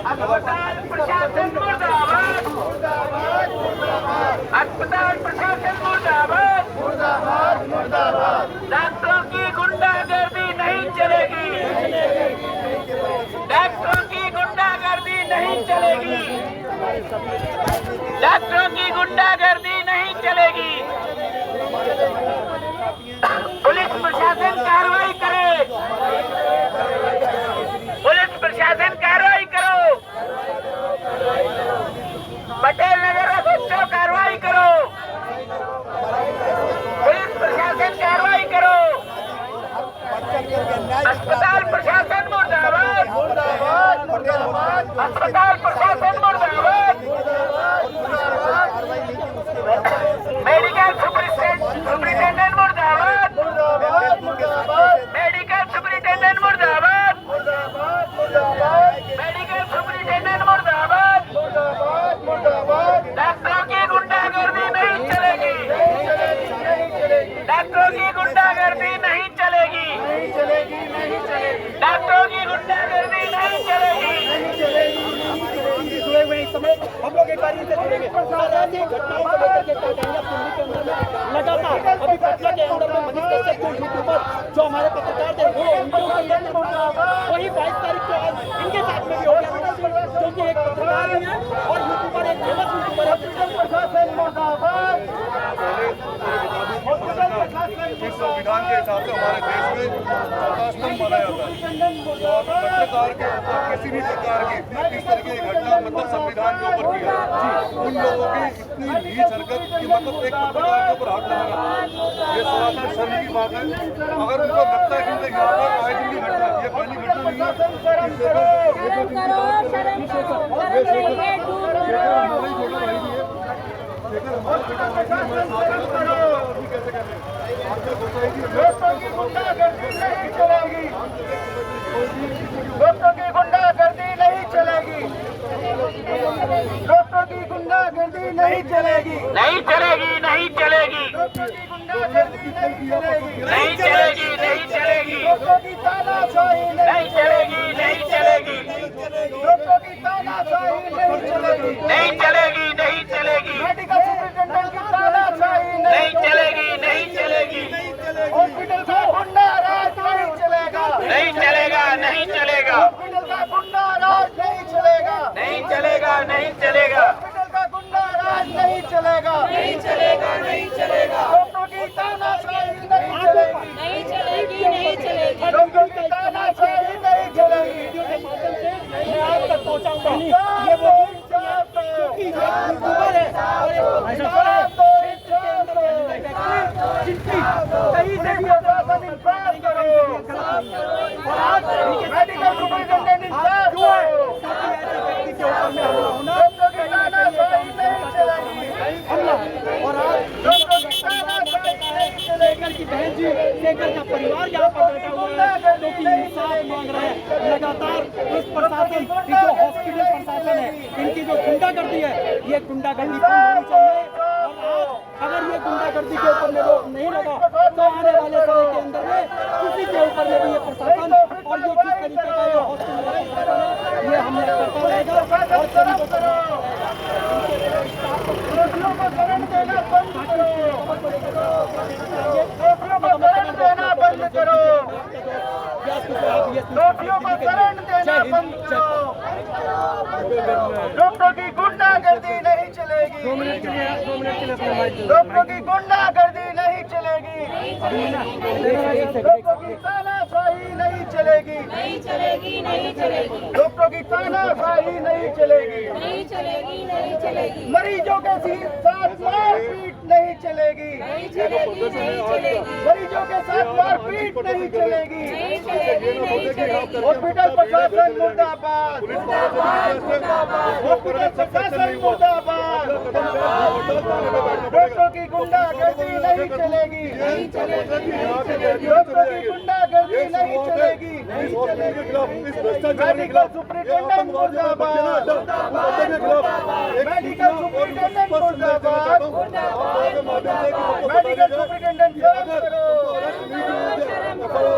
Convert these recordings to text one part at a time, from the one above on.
अस्पताल प्रशासन मुर्दाबाद, अस्पताल प्रशासन मुर्दाबाद, डॉक्टरों की गुंडागर्दी नहीं चलेगी, डॉक्टरों की गुंडागर्दी नहीं चलेगी, डॉक्टरों की गुंडागर्दी नहीं चलेगी। पुलिस प्रशासन कार्रवाई करे, पुलिस प्रशासन कार्रवाई करो, पटेल नगर बच्चों कार्रवाई करो, पुलिस प्रशासन कार्रवाई करो, अस्पताल प्रशासन मुर्दाबाद, अस्पताल प्रशासन मुर्दाबाद, मेडिकल सुपरिटेंडेंट मुर्दाबाद, मेडिकल सुपरिटेंडेंट मुर्दाबाद, मेडिकल सुपरिटेंडेंट मुर्दाबाद, डॉक्टरों की गुंडागर्दी नहीं चलेगी, डॉक्टरों की गुंडागर्दी नहीं चलेगी, डॉक्टरों की गुंडागर्दी नहीं चलेगी। हम लोग एक बार इनसे जुड़ेंगे। घटनाओं को लेकर के लगातार अभी पटना के अंदर में मनीष कश्यप जो यूट्यूबर जो हमारे पत्रकार थे वो वही 22 तारीख को आज इनके साथ में भी हो गया, जो कि एक पत्रकार भी है और यूट्यूबर एक फेमस यूट्यूबर है। संविधान के हिसाब से हमारे देश में चौथा स्तंभ माना जाता है। पत्रकार के ऊपर किसी भी प्रकार की इस तरह की घटना मतलब संविधान के ऊपर की है, उन लोगों की इतनी नीच हरकत कि मतलब एक पत्रकार के ऊपर हाथ लगाना ये सरासर शर्म की बात है। अगर उनको लगता है कि यहाँ पर आए दिन की घटना ये पहली घटना नहीं है, दोस्तों की गुंडागर्दी नहीं चलेगी, दोस्तों की गुंडागर्दी नहीं चलेगी, दोस्तों की गुंडागर्दी नहीं चलेगी, नहीं चलेगी, नहीं चलेगी, दोस्तों की गुंडागर्दी नहीं चलेगी, नहीं चलेगी, दोस्तों की तानाशाही नहीं चलेगी, नहीं चलेगी, दोस्तों की तानाशाही नहीं चलेगी, नहीं चलेगी, नहीं चलेगी, मेडिकल सुपरिटेंडेंट की तानाशाही नहीं चलेगी, नहीं चलेगी, हॉस्पिटल का गुंडा राज नहीं चलेगा, नहीं चलेगा, नहीं चलेगा, हॉस्पिटल का गुंडा राज नहीं चलेगा, नहीं चलेगा, नहीं चलेगा, हॉस्पिटल का गुंडा राज नहीं चलेगा, नहीं चलेगा, नहीं चलेगा, डॉक्टरों की तानाशाही नहीं चलेगी, नहीं चलेगी, नहीं चलेगी, डॉक्टरों की तानाशाही नहीं चलेगी। मैं आप तक पहुंचाऊंगा ये वो यूट्यूबर है कहीं से भी मेडिकल सुपरिटेंडेंट इंचार्ज और आज शेखर की बहन जी शेखर का परिवार यहाँ पर बैठा हुआ है जो कि इंसाफ मांग रहे हैं। लगातार पुलिस प्रशासन जो हॉस्पिटल प्रशासन है इनकी जो गुंडागर्दी है ये गुंडागर्दी बंद होनी चाहिए और आज अगर ये गुंडागर्दी गुंडागर्दी के ऊपर में रोक नहीं लगा तो आने वाले समय के अंदर में किसी के ऊपर में भी ये प्रशासन और ये किस तरीके का ये हॉस्पिटल ये हमला करता रहेगा और सभी को शरण देना बंद करो, शरण देना बंद करो, दोषियों को शरण देना बंद करो। डॉक्टरों की गुंडागर्दी नहीं चलेगी, डॉक्टरों की गुंडागर्दी नहीं चलेगी, डॉक्टरों की तानाशाही नहीं चलेगी, नहीं चलेगी, नहीं चलेगी, डॉक्टरों की तानाशाही नहीं चलेगी, नहीं चलेगी, नहीं चलेगी, मरीजों के साथ मारपीट नहीं चलेगी, नहीं चलेगी, नहीं चलेगी, मरीजों के साथ मारपीट नहीं चलेगी। नहीं चलेगी, नहीं चलेगी, हॉस्पिटल प्रशासन मुर्दाबाद, हॉस्पिटल प्रशासन मुर्दाबाद, डॉक्टरों की गुंडागर्दी नहीं चलेगी, नहीं चलेगी, नहीं चलेगी, डॉक्टरों की गुंडागर्दी नहीं चलेगी, मेडिकल सुपरिटेंडेंट मुर्दाबाद, मेडिकल सुपरिटेंडेंट मुर्दाबाद, मेडिकल सुपरिटेंडेंट शर्म करो,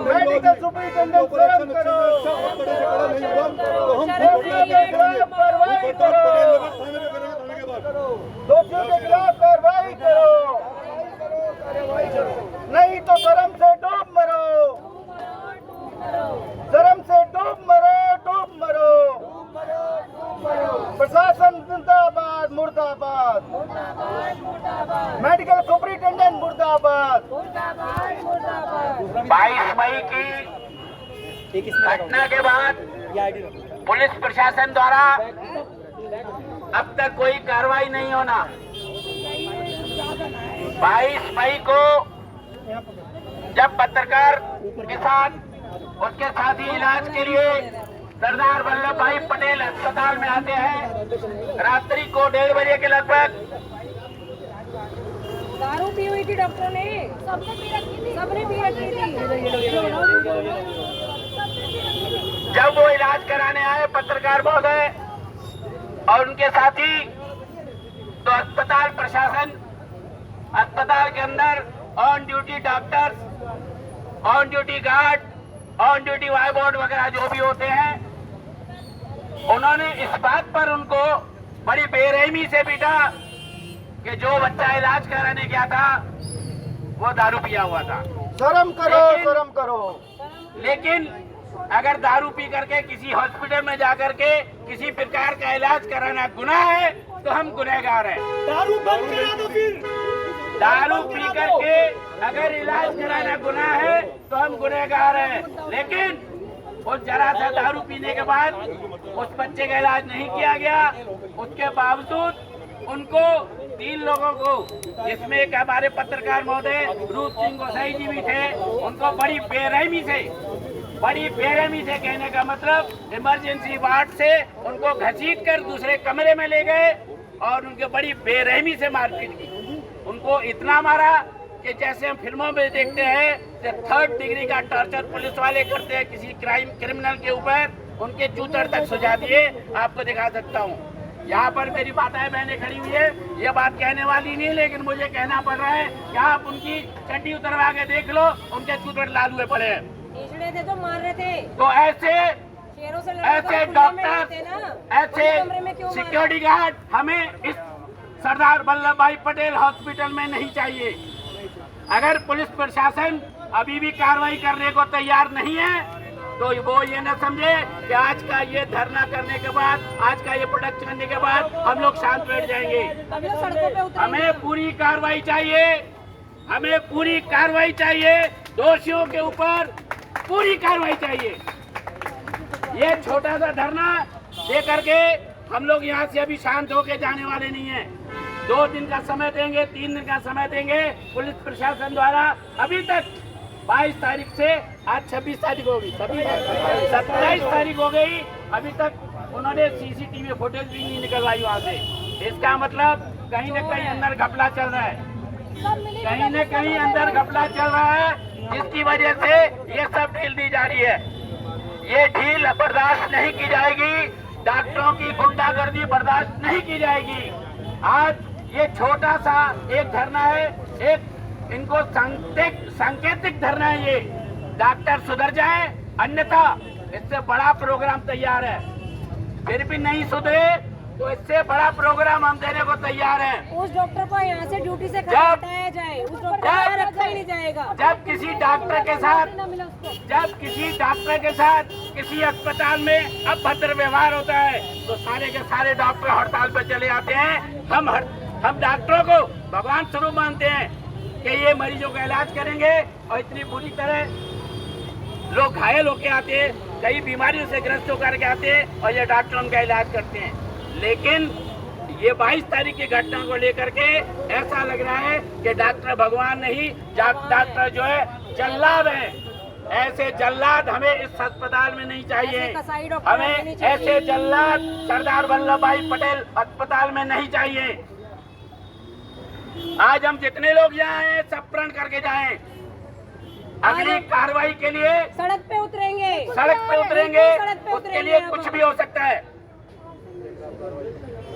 मेडिकल सुपरिटेंडेंट शर्म करो, दोषियों के खिलाफ कार्रवाई करो, दोषियों के खिलाफ कार्रवाई करो, नहीं तो शर्म से डूब मरो, शर्म से डूब मरो, डूब मरो, प्रशासन जिंदाबाद मुर्दाबाद, मेडिकल सुपरिटेंडेंट मुर्दाबाद। 22 मई की घटना के बाद पुलिस प्रशासन द्वारा अब तक कोई कार्रवाई नहीं होना। 22 मई को जब पत्रकार के साथ उसके साथी इलाज के लिए सरदार वल्लभ भाई पटेल अस्पताल में आते हैं, रात्रि को 1:30 बजे के लगभग दारू पी हुई थी डॉक्टर ने, सबने पी रखी थी, सबने पी रखी थी। जब वो इलाज कराने आए पत्रकार महोदय और उनके साथी, तो अस्पताल प्रशासन, अस्पताल के अंदर on duty doctors, on duty guard, on duty वाई बोर्ड वगैरह जो भी होते हैं, उन्होंने इस बात पर उनको बड़ी बेरहमी से पीटा कि जो बच्चा इलाज कराने गया था वो दारू पिया हुआ था। शर्म करो, शर्म करो। लेकिन अगर दारू पी करके किसी हॉस्पिटल में जाकर के किसी प्रकार का इलाज कराना गुनाह है तो हम गुनहगार हैं। दारू बंद करा दो फिर। दारू पी करके अगर इलाज कराना गुनाह है तो हम गुनहगार हैं। लेकिन उस जरा सा दारू पीने के बाद उस बच्चे का इलाज नहीं किया गया, उसके बावजूद उनको 3 लोगों को, जिसमें एक हमारे पत्रकार महोदय रूप सिंह गोसाई जी भी थे, उनको बड़ी बेरहमी से कहने का मतलब इमरजेंसी वार्ड से उनको घसीट कर दूसरे कमरे में ले गए और उनके बड़ी बेरहमी से मारपीट की। उनको इतना मारा कि जैसे हम फिल्मों में देखते हैं कि 3rd डिग्री का टॉर्चर पुलिस वाले करते हैं किसी क्रिमिनल के ऊपर, उनके जूतर तक सुझा दिए। आपको दिखा सकता हूँ, यहाँ पर मेरी माताएं बहनें खड़ी हुई है, ये बात कहने वाली नहीं, लेकिन मुझे कहना पड़ रहा है कि आप उनकी चड्डी उतरवा के देख लो, उनके जूतर लाल हुए पड़े हैं। थे तो मार रहे थे, तो ऐसे डॉक्टर, ऐसे सिक्योरिटी गार्ड हमें इस सरदार वल्लभ भाई पटेल हॉस्पिटल में नहीं चाहिए। अगर पुलिस प्रशासन अभी भी कार्रवाई करने को तैयार नहीं है तो वो ये न समझे कि आज का ये धरना करने के बाद, आज का ये प्रोटेस्ट करने के बाद हम लोग शांत बैठ जाएंगे। हमें पूरी कार्रवाई चाहिए, हमें पूरी कार्रवाई चाहिए, दोषियों के ऊपर पूरी कार्रवाई चाहिए। ये छोटा सा धरना दे करके हम लोग यहाँ से अभी शांत होके जाने वाले नहीं हैं। 2 दिन का समय देंगे, 3 दिन का समय देंगे। पुलिस प्रशासन द्वारा अभी तक 22 तारीख से आज 26 तारीख होगी, 27 तारीख हो गई, अभी तक उन्होंने CCTV फुटेज भी नहीं निकलवाई वहाँ से। इसका मतलब कहीं न कहीं अंदर घपला चल रहा है, कहीं न कहीं अंदर घपला चल रहा है, जिसकी वजह से ये सब ढील दी जा रही है। ये ढील बर्दाश्त नहीं की जाएगी, डॉक्टरों की गुंडागर्दी बर्दाश्त नहीं की जाएगी। आज ये छोटा सा एक धरना है, एक इनको सांकेतिक धरना है। ये डॉक्टर सुधर जाए, अन्यथा इससे बड़ा प्रोग्राम तैयार है। फिर भी नहीं सुधरे तो इससे बड़ा प्रोग्राम हम देने को तैयार हैं। उस डॉक्टर को यहाँ से ड्यूटी से हटाया जाए, उस डॉक्टर को रखा ही नहीं जाएगा। जब किसी डॉक्टर के साथ किसी अस्पताल में अभद्र व्यवहार होता है तो सारे के सारे डॉक्टर हड़ताल पर चले जाते हैं। हम डॉक्टरों को भगवान स्वरूप मानते हैं कि ये मरीजों का इलाज करेंगे, और इतनी बुरी तरह लोग घायल होके आते हैं, कई बीमारियों से ग्रस्त होकर के आते हैं और ये डॉक्टर उनका इलाज करते हैं। लेकिन ये 22 तारीख की घटना को लेकर के ऐसा लग रहा है कि डॉक्टर भगवान नहीं, डॉक्टर जो है जल्लाद है। ऐसे जल्लाद हमें इस अस्पताल में नहीं चाहिए। हमें ऐसे जल्लाद सरदार वल्लभ भाई पटेल अस्पताल में नहीं चाहिए। आज हम जितने लोग यहाँ हैं सब प्रण करके जाएं। अगली कार्रवाई के लिए सड़क पे उतरेंगे, उसके लिए कुछ भी हो सकता है,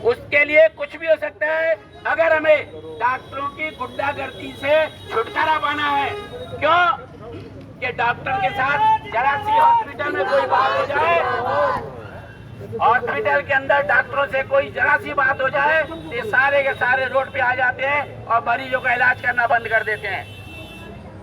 उसके लिए कुछ भी हो सकता है। अगर हमें डॉक्टरों की गुंडागर्दी से छुटकारा पाना है, क्यों कि डॉक्टर के साथ जरा सी हॉस्पिटल में कोई बात हो जाए, हॉस्पिटल के अंदर डॉक्टरों से कोई जरा सी बात हो जाए, ये सारे के सारे रोड पे आ जाते हैं और मरीजों का इलाज करना बंद कर देते हैं।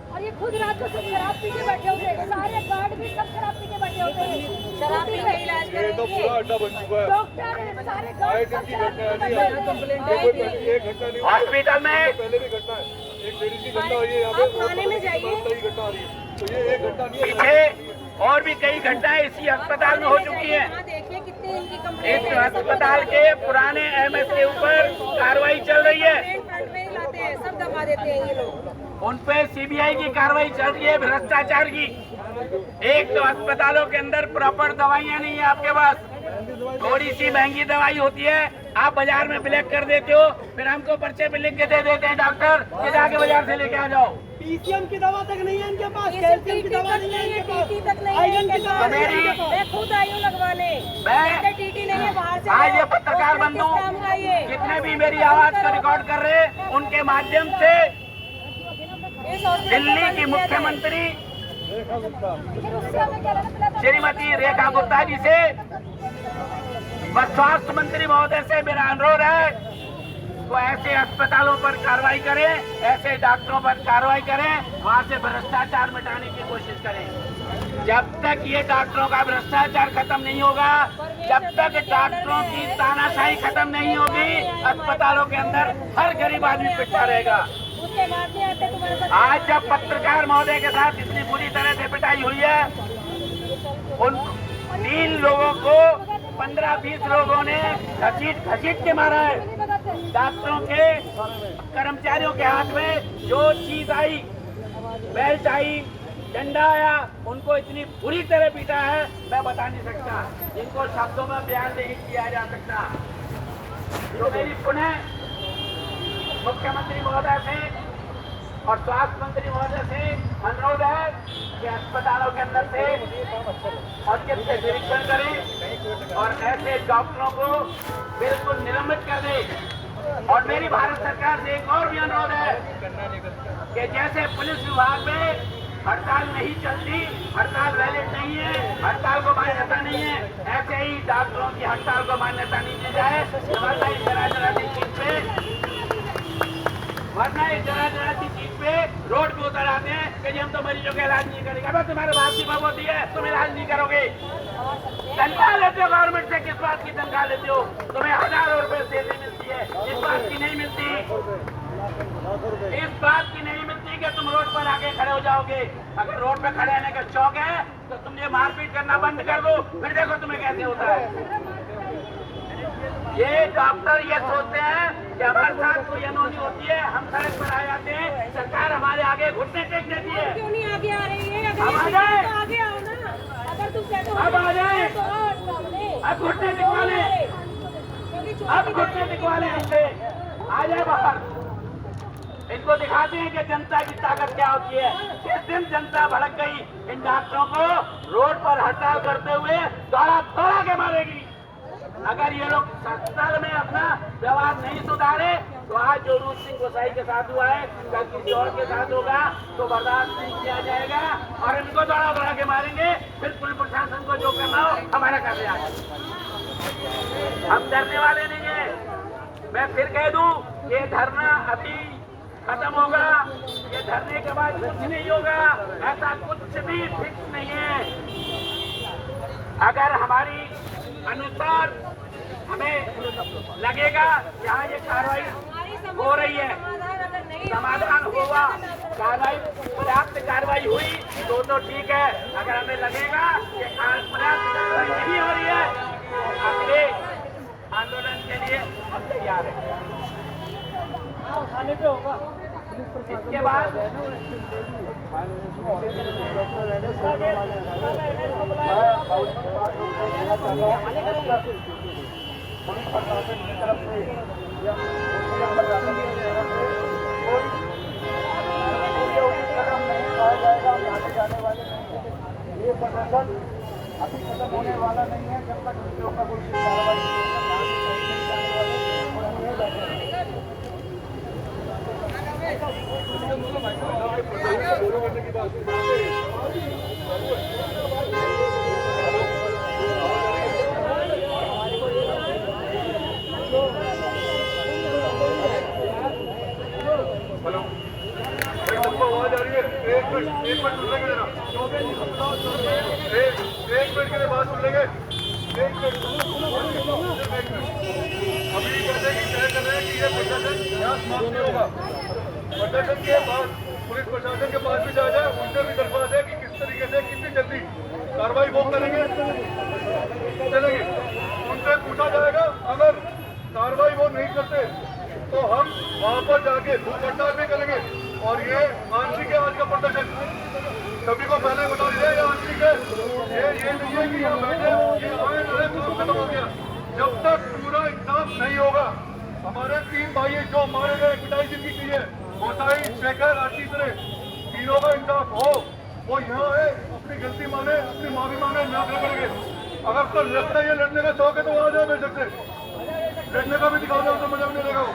और ये खुद रात को सब शराब पी के बैठे होते हैं, सारे गार्ड भी सब शराब पी के बैठे होते हैं, शराब पी के इलाज ये तो पूरा अड्डा बन चुका है। डॉक्टर सारे गार्ड सब शराब पी के बैठे एक घटना नहीं, हॉस्पिटल में पहले भी घटना है, एक लेडीज की घटना हुई है यहाँ पे, थाने में जाइए, सही घटना आ रही है। तो ये एक घटना नहीं है, पीछे और भी कई घटनाएं इसी अस्पताल में हो चुकी हैं। देखिए कितनी इनकी इस कंप्लेंट अस्पताल के पुराने एमएस के ऊपर कार्रवाई चल रही है, फ्रंट में ही लाते हैं, सब दबा देते हैं ये लोग। उन पे सीबीआई की कार्रवाई चल रही है भ्रष्टाचार की। एक तो अस्पतालों के अंदर प्रॉपर दवाइयाँ नहीं है आपके पास, थोड़ी सी महंगी दवाई होती है, आप बाजार में ब्लैक कर देते हो, फिर हमको पर्चे पे लिख के दे देते हैं डॉक्टर कि जाके बाजार से लेके आ जाओ। पीसीएम की दवा तक नहीं है इनके पास, ये कैल्शियम की दवा नहीं है इनके पास, टीटी तक नहीं आयरन है की दवा नहीं है इनके पास। मैं खुद आई हूँ लगवाने, मैं टीटी नहीं है, बाहर से आज ये पत्रकार बंधु जितने भी मेरी आवाज को रिकॉर्ड कर रहे हैं, उनके माध्यम से दिल्ली की मुख्यमंत्री श्रीमती रेखा गुप्ता जी से व स्वास्थ्य मंत्री महोदय से मेरा अनुरोध है, तो ऐसे अस्पतालों पर कार्रवाई करें, ऐसे डॉक्टरों पर कार्रवाई करें, वहां से भ्रष्टाचार मिटाने की कोशिश करें। जब तक ये डॉक्टरों का भ्रष्टाचार खत्म नहीं होगा, जब तक डॉक्टरों की तानाशाही खत्म नहीं होगी, अस्पतालों के अंदर हर गरीब आदमी पिटा रहेगा। आज जब पत्रकार महोदय के साथ इतनी बुरी तरह से पिटाई हुई है, उन 3 लोगों को 15-20 लोगों ने घसीट के मारा है। डॉक्टरों के कर्मचारियों के हाथ में जो चीज आई, बेल्ट आई, डंडा आया, उनको इतनी बुरी तरह पीटा है मैं बता नहीं सकता, इनको शब्दों में बयान नहीं किया जा सकता। तो मेरी पुनः मुख्यमंत्री महोदय से और स्वास्थ्य मंत्री महोदय से अनुरोध है कि अस्पतालों के अंदर से औचित्य से निरीक्षण करें और ऐसे डॉक्टरों को बिल्कुल निलंबित कर दें। और मेरी भारत सरकार से एक और भी अनुरोध है कि जैसे पुलिस विभाग में हड़ताल नहीं चलती, हड़ताल वैलिड नहीं है, हड़ताल को मान्यता नहीं है, ऐसे ही डॉक्टरों की हड़ताल को मान्यता नहीं दी जाए, वरना इस जरा जरा सी चीज पे रोड पे उतर आते हैं कि हम तो मरीजों का इलाज नहीं करेंगे। अब तुम्हारे बाप की भगवती है, तुम इलाज नहीं करोगे। तनख्वाह लेते हो गवर्नमेंट से, किस बात की तनख्वाह लेते हो? तुम्हें हजारों रुपए सैलरी मिलती है, इस बात की नहीं मिलती, इस बात की नहीं मिलती कि तुम रोड पर आके खड़े हो जाओगे। अगर रोड पे खड़े रहने का शौक है तो तुम ये मारपीट करना बंद कर दो, फिर देखो तुम्हें कैसे होता है। ये डॉक्टर ये सोचते हैं कि हमारे साथ कोई अनहोनी होती है, हम सड़क पर आ जाते हैं, सरकार हमारे आगे घुटने टेक देती है। क्यों नहीं आगे आ रही है? अब आ जाए, तो आगे आओ ना, अगर तुम कहते हो अब आ जाए, तो आओ सामने। अब घुटने दिखवा ले, अब घुटने दिखवा ले हमसे, आ जाए बाहर। इनको दिखाते हैं कि जनता की ताकत क्या होती है। जिस दिन जनता भड़क गई, इन डॉक्टरों को रोड पर हड़ताल करते हुए दौड़ा के मारेगी। अगर ये लोग अस्पताल में अपना व्यवहार नहीं सुधारे तो आज जो रूप सिंह गोसाई के साथ हुआ है कल किसी और के साथ होगा तो बर्दाश्त नहीं किया जाएगा और इनको दौड़ा दौड़ा के मारेंगे। फिर पुलिस प्रशासन को जो करना हो हमारा कर दिया। हम डरने वाले नहीं है। मैं फिर कह दूं ये धरना अभी खत्म होगा, ये धरने के बाद कुछ नहीं होगा, ऐसा कुछ भी फिक्स नहीं है। अगर हमारी अनुसार हमें लगेगा यहाँ ये कार्रवाई हो रही है, समाधान होगा, कार्रवाई पर्याप्त कार्रवाई हुई तो ठीक है। अगर हमें लगेगा कि पर्याप्त कार्रवाई नहीं हो रही है, अगले आंदोलन के लिए हम तैयार हैं। इसके बाद पुलिस प्रशासन की तरफ से या प्रशासन की तरफ से कोई कदम नहीं उठाया जाएगा। आगे जाने वाले नहीं है। ये प्रशासन अभी खत्म होने वाला नहीं है जब तक उसके ऊपर कोई कार्रवाई नहीं जाने वाले। एक मिनट सुन लेंगे जरा, एक मिनट के लिए बात सुन लेंगे। एक मिनट अभी कहते हैं कि तय कर रहे हैं कि ये प्रशासन यहाँ समाप्त नहीं होगा। प्रशासन के पास पुलिस प्रशासन के पास भी जाया जाए, उनसे भी दरख्वास्त है कि किस तरीके से कितनी जल्दी कार्रवाई वो करेंगे चलेंगे। उनसे पूछा जाएगा अगर कार्रवाई वो नहीं करते तो हम वहाँ पर जाके भूख हड़ताल भी करेंगे। और ये आंशिक है आज का प्रदर्शन, सभी को पहले बता दिया ये आंशिक है। ये नहीं है कि यहाँ बैठे ये आए रहे काम खत्म हो गया। जब तक पूरा इंसाफ नहीं होगा, हमारे 3 भाई जो मारे गए, पिटाई जिनकी की है, गोसाई, शेखर, आशीष, तीनों का इंसाफ हो। वो यहाँ आए, अपनी गलती माने, अपनी माफी मांगे, नाक रगड़ेंगे। अगर उसको लगता है ये लड़ने का शौक है तो आ जाए बेशक से, लड़ने का भी दिखा दो, तो मजा भी नहीं देगा।